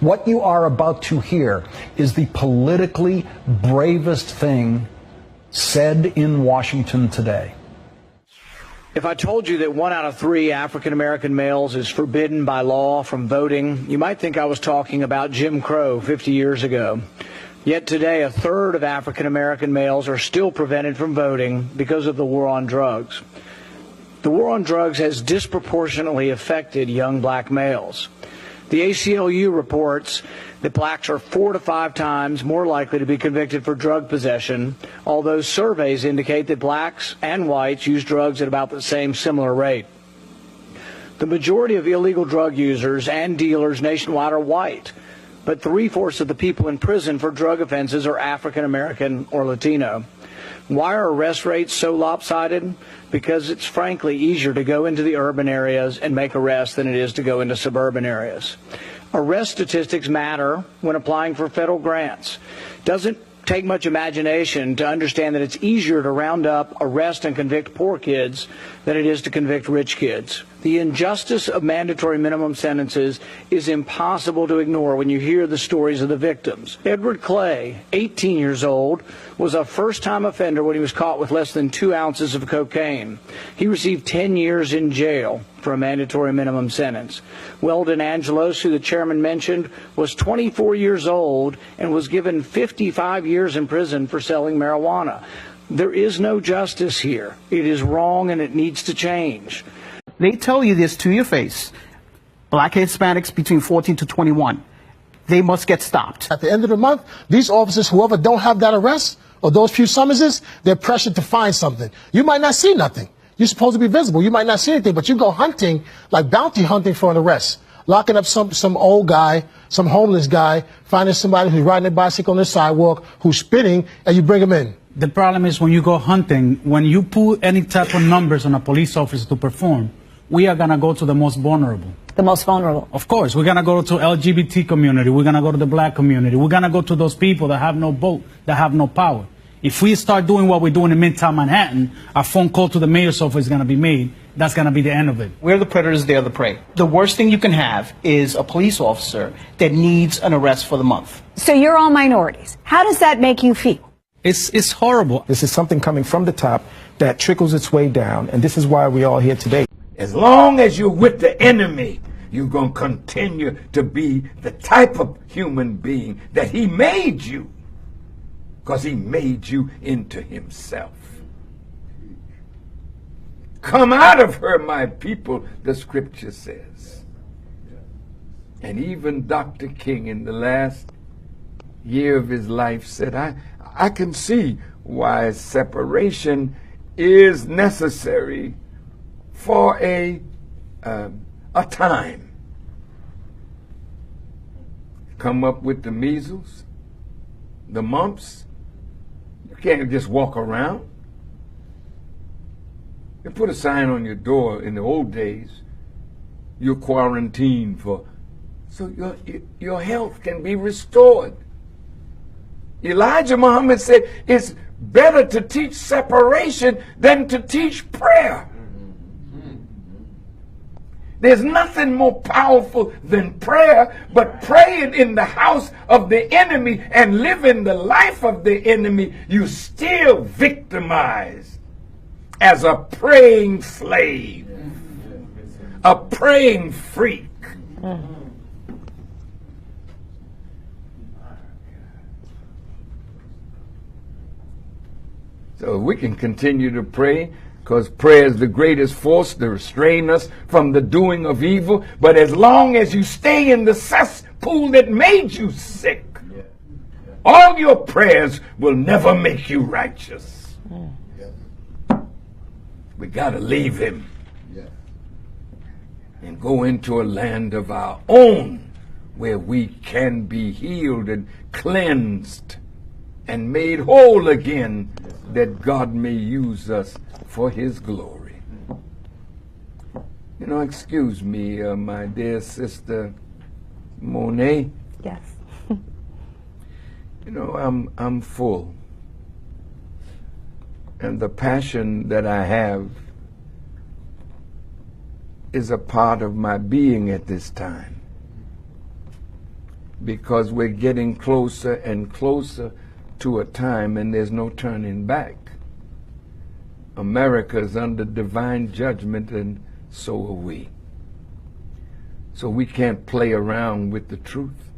What you are about to hear is the politically bravest thing said in Washington today. If I told you that 1 out of 3 African American males is forbidden by law from voting, you might think I was talking about Jim Crow 50 years ago. Yet today, 1/3 of African American males are still prevented from voting because of the war on drugs. The war on drugs has disproportionately affected young black males. The ACLU reports that blacks are 4 to 5 times more likely to be convicted for drug possession, although surveys indicate that blacks and whites use drugs at about the same similar rate. The majority of illegal drug users and dealers nationwide are white, but 3/4 of the people in prison for drug offenses are African American or Latino. Why are arrest rates so lopsided? Because it's frankly easier to go into the urban areas and make arrests than it is to go into suburban areas. Arrest statistics matter when applying for federal grants. Doesn't take much imagination to understand that it's easier to round up, arrest, and convict poor kids than it is to convict rich kids. The injustice of mandatory minimum sentences is impossible to ignore when you hear the stories of the victims. Edward Clay, 18 years old, was a first-time offender when he was caught with less than 2 ounces of cocaine. He received 10 years in jail for a mandatory minimum sentence. Weldon Angelos, who the chairman mentioned, was 24 years old and was given 55 years in prison for selling marijuana. There is no justice here. It is wrong and it needs to change. They tell you this to your face. Black Hispanics between 14 to 21. They must get stopped. At the end of the month, these officers, whoever don't have that arrest or those few summonses, they're pressured to find something. You might not see nothing. You're supposed to be visible. You might not see anything, but you go hunting, like bounty hunting for an arrest. Locking up some old guy, some homeless guy, finding somebody who's riding a bicycle on the sidewalk, who's spitting, and you bring him in. The problem is when you go hunting, when you put any type of numbers on a police officer to perform, we are going to go to the most vulnerable. The most vulnerable. Of course. We're going to go to LGBT community. We're going to go to the black community. We're going to go to those people that have no vote, that have no power. If we start doing what we're doing in Midtown Manhattan, a phone call to the mayor's office is going to be made. That's going to be the end of it. We're the predators, they're the prey. The worst thing you can have is a police officer that needs an arrest for the month. So you're all minorities. How does that make you feel? It's horrible. This is something coming from the top that trickles its way down, and this is why we're all here today. As long as you're with the enemy, you're going to continue to be the type of human being that he made you, because he made you into himself. Come out of her, my people, the scripture says. And even Dr. King in the last year of his life said, I can see why separation is necessary for a time. Come up with the measles, the mumps. You can't just walk around. They put a sign on your door in the old days. You're quarantined so your health can be restored. Elijah Muhammad said it's better to teach separation than to teach prayer. There's nothing more powerful than prayer, but praying in the house of the enemy and living the life of the enemy, you still victimized as a praying slave, a praying freak. So we can continue to pray, because prayer is the greatest force to restrain us from the doing of evil. But as long as you stay in the cesspool that made you sick, all your prayers will never make you righteous. We got to leave him and go into a land of our own where we can be healed and cleansed and made whole again, that God may use us for his glory. You know, excuse me, my dear sister Monet. Yes. You know, I'm full. And the passion that I have is a part of my being at this time. because we're getting closer and closer to a time and there's no turning back. America is under divine judgment, and so are we. So we can't play around with the truth.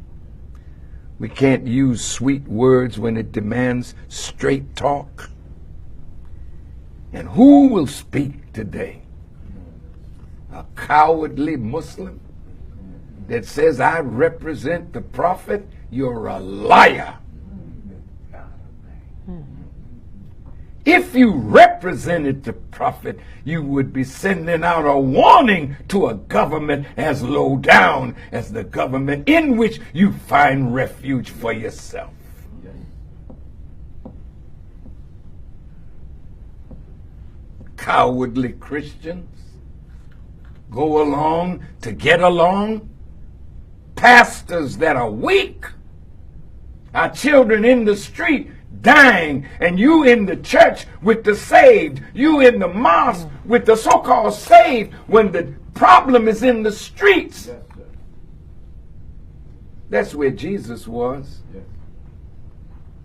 We can't use sweet words when it demands straight talk. And who will speak today? A cowardly Muslim that says, I represent the prophet? You're a liar. If you represented the prophet, you would be sending out a warning to a government as low down as the government in which you find refuge for yourself. Cowardly Christians go along to get along. Pastors that are weak. Our children in the street dying, and you in the church with the saved, you in the mosque with the so-called saved, when the problem is in the streets. Yes, that's where Jesus was. Yes.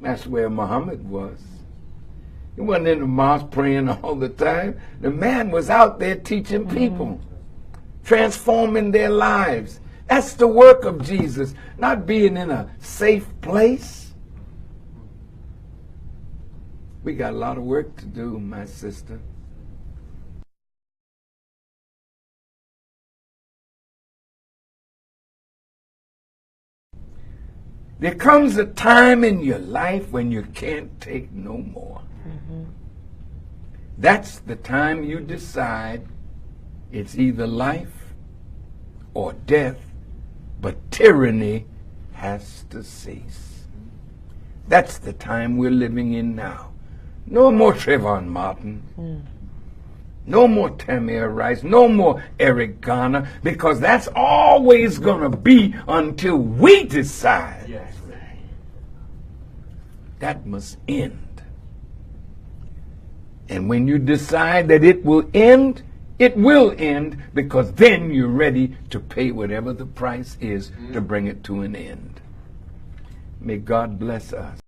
That's where Muhammad was. He wasn't in the mosque praying all the time. The man was out there teaching people, transforming their lives. That's the work of Jesus, not being in a safe place. We got a lot of work to do, my sister. There comes a time in your life when you can't take no more. That's the time you decide it's either life or death, but tyranny has to cease. That's the time we're living in now. No more Trayvon Martin. No more Tamir Rice. No more Eric Garner, because that's always going to be until we decide. Yes. That must end. And when you decide that it will end, because then you're ready to pay whatever the price is to bring it to an end. May God bless us.